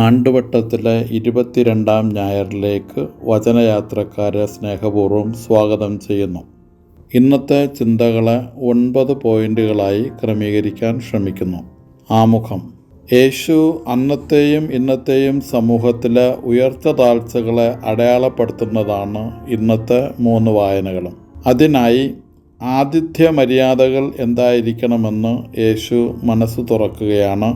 ആണ്ടുവട്ടത്തിലെ 22-ാം ഞായറിലേക്ക് വചനയാത്രക്കാരെ സ്നേഹപൂർവ്വം സ്വാഗതം ചെയ്യുന്നു. ഇന്നത്തെ ചിന്തകളെ 9 പോയിന്റുകളായി ക്രമീകരിക്കാൻ ശ്രമിക്കുന്നു. ആമുഖം: യേശു അന്നത്തെയും ഇന്നത്തെയും സമൂഹത്തിലെ ഉയർച്ച താഴ്ചകളെ അടയാളപ്പെടുത്തുന്നതാണ് ഇന്നത്തെ 3 വായനകളും. അതിനായി ആതിഥ്യ മര്യാദകൾ എന്തായിരിക്കണമെന്ന് യേശു മനസ്സ് തുറക്കുകയാണ്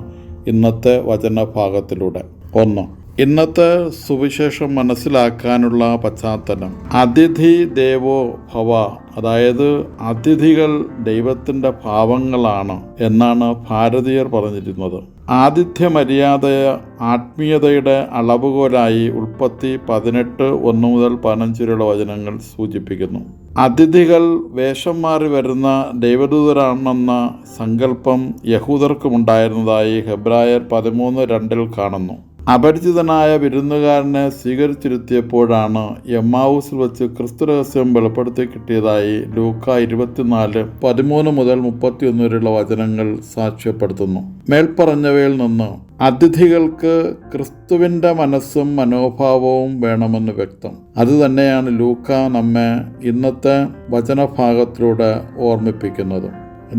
ഇന്നത്തെ വചനഭാഗത്തിലൂടെ. 1. ഇന്നത്തെ സുവിശേഷം മനസ്സിലാക്കാനുള്ള പശ്ചാത്തലം. അതിഥി ദേവോ ഭവ, അതായത് അതിഥികൾ ദൈവത്തിൻ്റെ ഭാവങ്ങളാണ് എന്നാണ് ഭാരതീയർ പറഞ്ഞിരുന്നത്. ആതിഥ്യ മര്യാദ ആത്മീയതയുടെ അളവുകോലായി ഉൽപ്പത്തി 18:1-15 വചനങ്ങൾ സൂചിപ്പിക്കുന്നു. അതിഥികൾ വേഷം മാറി വരുന്ന ദൈവദൂതരാണെന്ന സങ്കല്പം യഹൂദർക്കുമുണ്ടായിരുന്നതായി ഹെബ്രായർ 13:2 കാണുന്നു. അപരിചിതനായ വിരുന്നുകാരനെ സ്വീകരിച്ചിരുത്തിയപ്പോഴാണ് എമ്മാവൂസിൽ വെച്ച് ക്രിസ്തു രഹസ്യം വെളിപ്പെടുത്തി കിട്ടിയതായി ലൂക്ക 24:13-31 വചനങ്ങൾ സാക്ഷ്യപ്പെടുത്തുന്നു. മേൽപ്പറഞ്ഞവയിൽ നിന്ന് അതിഥികൾക്ക് ക്രിസ്തുവിൻ്റെ മനസ്സും മനോഭാവവും വേണമെന്ന് വ്യക്തം. അതുതന്നെയാണ് ലൂക്ക നമ്മെ ഇന്നത്തെ വചനഭാഗത്തിലൂടെ ഓർമ്മിപ്പിക്കുന്നത്.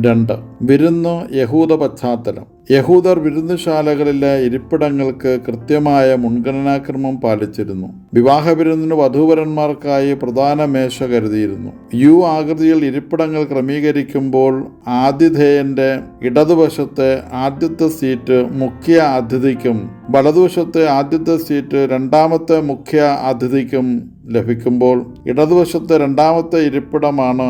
2. വിരുന്ന് യഹൂദ പശ്ചാത്തലം. യഹൂദർ വിരുന്നുശാലകളിലെ ഇരിപ്പിടങ്ങൾക്ക് കൃത്യമായ മുൻഗണനാക്രമം പാലിച്ചിരുന്നു. വിവാഹ വിരുന്നിന് വധൂവരന്മാർക്കായി പ്രധാന മേശ കരുതിയിരുന്നു. ആകൃതിയിൽ ഇരിപ്പിടങ്ങൾ ക്രമീകരിക്കുമ്പോൾ ആതിഥേയന്റെ ഇടതുവശത്തെ ആദ്യത്തെ സീറ്റ് മുഖ്യ അതിഥിക്കും വലതുവശത്തെ ആദ്യത്തെ സീറ്റ് രണ്ടാമത്തെ മുഖ്യ അതിഥിക്കും ലഭിക്കുമ്പോൾ ഇടതുവശത്തെ രണ്ടാമത്തെ ഇരിപ്പിടമാണ്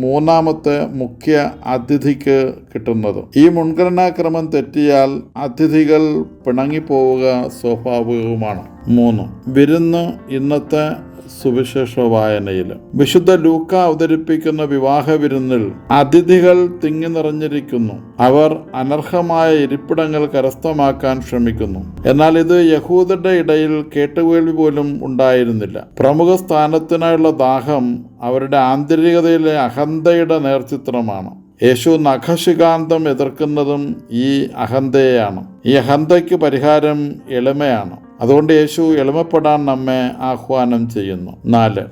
മൂന്നാമത്തെ മുഖ്യ അതിഥിക്ക് കിട്ടുന്നത്. ഈ മുൻഗണനാക്രമം തെറ്റിയാൽ അതിഥികൾ പിണങ്ങിപ്പോവുക സ്വാഭാവികവുമാണ്. 3. വിരുന്ന് ഇന്നത്തെ സുവിശേഷ വായനയിൽ. വിശുദ്ധ ലൂക്ക അവതരിപ്പിക്കുന്ന വിവാഹ വിരുന്നിൽ അതിഥികൾ തിങ്ങി നിറഞ്ഞിരിക്കുന്നു. അവർ അനർഹമായ ഇരിപ്പിടങ്ങൾ കരസ്ഥമാക്കാൻ ശ്രമിക്കുന്നു. എന്നാൽ ഇത് യഹൂദരുടെ ഇടയിൽ കേട്ടുകേൾവി പോലും ഉണ്ടായിരുന്നില്ല. പ്രമുഖ സ്ഥാനത്തിനായുള്ള ദാഹം അവരുടെ ആന്തരികതയിലെ അഹന്തയുടെ നേർചിത്രമാണ്. യേശു നഖശികാന്തം എതിർക്കുന്നതും ഈ അഹന്തയെയാണ്. ഈ അഹന്തയ്ക്ക് പരിഹാരം എളിമയാണ്. അതുകൊണ്ട് യേശു എളിമപ്പെടാൻ നമ്മെ ആഹ്വാനം ചെയ്യുന്നു. 4.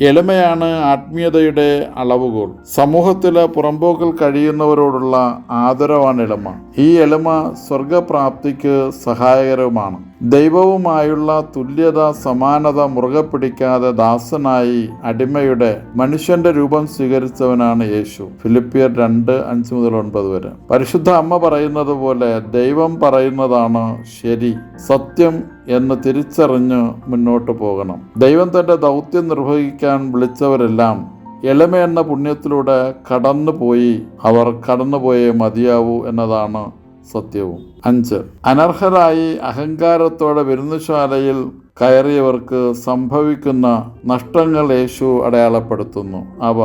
എളിമയാണ് ആത്മീയതയുടെ അളവുകോൽ. സമൂഹത്തിലെ പുറമ്പോക്കിൽ കഴിയുന്നവരോടുള്ള ആദരവാണ് എളിമ. ഈ എളിമ സ്വർഗപ്രാപ്തിക്ക് സഹായകരവുമാണ്. ദൈവവുമായുള്ള തുല്യത, സമാനത മുറുകെ പിടിക്കാതെ ദാസനായി അടിമയുടെ മനുഷ്യന്റെ രൂപം സ്വീകരിച്ചവനാണ് യേശു. ഫിലിപ്പിയർ 2:5-9 പരിശുദ്ധ അമ്മ പറയുന്നത് പോലെ ദൈവം പറയുന്നതാണ് ശരി, സത്യം എന്ന് തിരിച്ചറിഞ്ഞ് മുന്നോട്ട് പോകണം. ദൈവം തന്റെ ദൗത്യം നിർവഹിക്കാൻ വിളിച്ചവരെല്ലാം എളിമ എന്ന പുണ്യത്തിലൂടെ അവർ കടന്നുപോയേ മതിയാവൂ എന്നതാണ് സത്യവും. 5. അനർഹരായി അഹങ്കാരത്തോടെ വിരുന്നുശാലയിൽ കയറിയവർക്ക് സംഭവിക്കുന്ന നഷ്ടങ്ങൾ യേശു അടയാളപ്പെടുത്തുന്നു. അവ: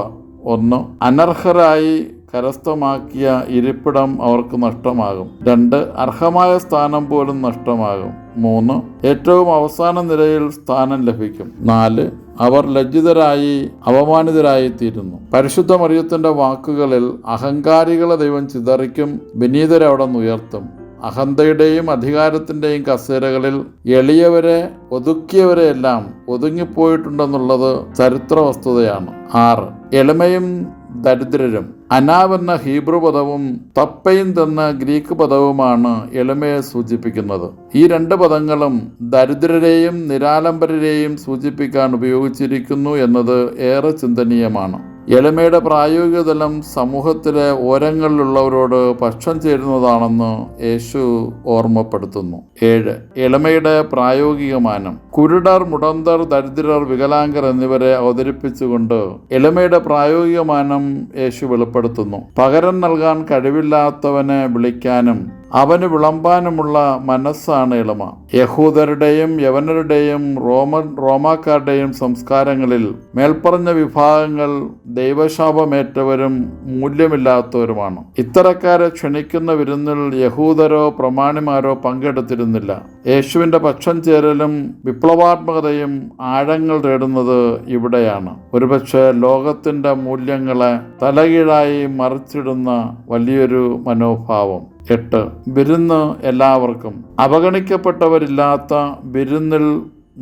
1. അനർഹരായി കരസ്ഥമാക്കിയ ഇരിപ്പിടം അവർക്ക് നഷ്ടമാകും. 2. അർഹമായ സ്ഥാനം പോലും നഷ്ടമാകും. 3. ഏറ്റവും അവസാന നിരയിൽ സ്ഥാനം ലഭിക്കും. 4. അവർ ലജ്ജിതരായി അപമാനിതരായി തീരുന്നു. പരിശുദ്ധ മറിയത്തിന്റെ വാക്കുകളിൽ അഹങ്കാരികളെ ദൈവം ചിതറിക്കും, വിനീതരെ അവിടെ ഉയർത്തും. അഹന്തയുടെയും അധികാരത്തിൻ്റെയും കസേരകളിൽ എളിയവരെ ഒതുക്കിയവരെയെല്ലാം ഒതുങ്ങിപ്പോയിട്ടുണ്ടെന്നുള്ളത് ചരിത്ര വസ്തുതയാണ്. 6. എളിമയും ദരിദ്രരും. അനാവ് എന്ന ഹീബ്രു പദവും തപ്പൈൻ എന്ന ഗ്രീക്ക് പദവുമാണ് എളിമയെ സൂചിപ്പിക്കുന്നത്. ഈ 2 പദങ്ങളും ദരിദ്രരെയും നിരാലംബരെയും സൂചിപ്പിക്കാൻ ഉപയോഗിച്ചിരിക്കുന്നു എന്നത് ഏറെ ചിന്തനീയമാണ്. എളിമയുടെ പ്രായോഗിക തലം സമൂഹത്തിലെ ഓരങ്ങളിലുള്ളവരോട് പക്ഷം ചേരുന്നതാണെന്ന് യേശു ഓർമ്മപ്പെടുത്തുന്നു. 7. എളിമയുടെ പ്രായോഗിക മാനം. കുരുടർ, മുടന്തർ, ദരിദ്രർ, വികലാംഗർ എന്നിവരെ അവതരിപ്പിച്ചുകൊണ്ട് എളിമയുടെ പ്രായോഗിക മാനം യേശു വെളിപ്പെടുത്തുന്നു. പകരം നൽകാൻ കഴിവില്ലാത്തവനെ വിളിക്കാനും അവന് വിളമ്പാനുമുള്ള മനസ്സാണ് എളിമ. യഹൂദരുടെയും യവനരുടെയും റോമാക്കാരുടെയും സംസ്കാരങ്ങളിൽ മേൽപ്പറഞ്ഞ വിഭാഗങ്ങൾ ദൈവശാപമേറ്റവരും മൂല്യമില്ലാത്തവരുമാണ്. ഇത്തരക്കാരെ ക്ഷണിക്കുന്ന വിരുന്നിൽ യഹൂദരോ പ്രമാണിമാരോ പങ്കെടുത്തിരുന്നില്ല. യേശുവിൻ്റെ പക്ഷം ചേരലും വിപ്ലവാത്മകതയും ആഴങ്ങൾ തേടുന്നത് ഇവിടെയാണ്. ഒരുപക്ഷെ ലോകത്തിൻ്റെ മൂല്യങ്ങളെ തലകീഴായി മറിച്ചിടുന്ന വലിയൊരു മനോഭാവം. 8. വിരുന്ന് എല്ലാവർക്കും. അവഗണിക്കപ്പെട്ടവരില്ലാത്ത വിരുന്നിൽ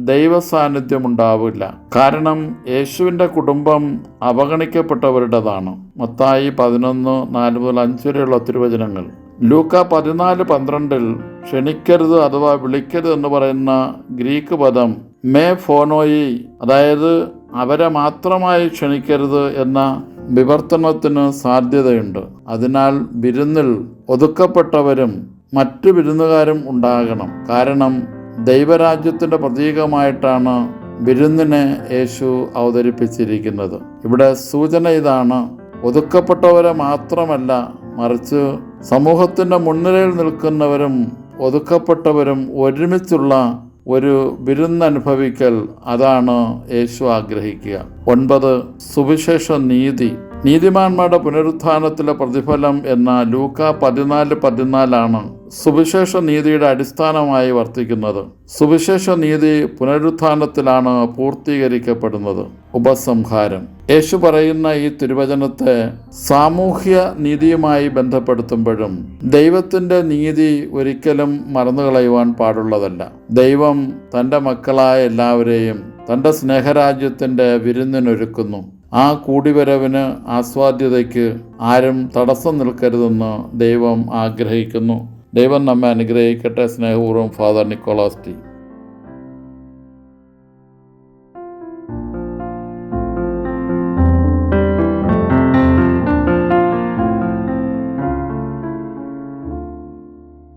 ദൈവസാന്നിധ്യമുണ്ടാവില്ല. കാരണം യേശുവിൻ്റെ കുടുംബം അവഗണിക്കപ്പെട്ടവരുടേതാണ്. മത്തായി 11:4-5 വരെയുള്ള തിരുവചനങ്ങൾ. ലൂക്ക 14:12 ക്ഷണിക്കരുത് അഥവാ വിളിക്കരുത് എന്ന് പറയുന്ന ഗ്രീക്ക് പദം മേ ഫോനോയി, അതായത് അവരെ മാത്രമായി ക്ഷണിക്കരുത് എന്ന വിവർത്തനത്തിന് സാധ്യതയുണ്ട്. അതിനാൽ വിരുന്നിൽ ഒതുക്കപ്പെട്ടവരും മറ്റു വിരുന്നുകാരും ഉണ്ടാകണം. കാരണം ദൈവരാജ്യത്തിൻ്റെ പ്രതീകമായിട്ടാണ് വിരുന്നിനെ യേശു അവതരിപ്പിച്ചിരിക്കുന്നത്. ഇവിടെ സൂചന ഇതാണ്: ഒതുക്കപ്പെട്ടവരെ മാത്രമല്ല, മറിച്ച് സമൂഹത്തിൻ്റെ മുൻനിരയിൽ നിൽക്കുന്നവരും ഒതുക്കപ്പെട്ടവരും ഒരുമിച്ചുള്ള ഒരു വിരുന്നനുഭവിക്കൽ, അതാണ് യേശു ആഗ്രഹിക്കുക. 9. സുവിശേഷ നീതി. നീതിമാന്മാരുടെ പുനരുത്ഥാനത്തിലെ പ്രതിഫലം എന്ന ലൂക്ക 14:14 സുവിശേഷ നീതിയുടെ അടിസ്ഥാനമായി വർത്തിക്കുന്നത്. സുവിശേഷ നീതി പുനരുത്ഥാനത്തിലാണ് പൂർത്തീകരിക്കപ്പെടുന്നത്. ഉപസംഹാരം. യേശു പറയുന്ന ഈ തിരുവചനത്തെ സാമൂഹ്യ നീതിയുമായി ബന്ധപ്പെടുത്തുമ്പോഴും ദൈവത്തിൻ്റെ നീതി ഒരിക്കലും മറന്നുകളയുവാൻ പാടുള്ളതല്ല. ദൈവം തൻ്റെ മക്കളായ എല്ലാവരെയും തൻ്റെ സ്നേഹരാജ്യത്തിൻ്റെ വിരുന്നിനൊരുക്കുന്നു. ആ കൂടിവരവിന്, ആസ്വാദ്യതയ്ക്ക് ആരും തടസ്സം നിൽക്കരുതെന്ന് ദൈവം ആഗ്രഹിക്കുന്നു. ദൈവം നമ്മെ അനുഗ്രഹിക്കട്ടെ. സ്നേഹപൂർവ്വം ഫാദർ നിക്കോളാസ് ടി.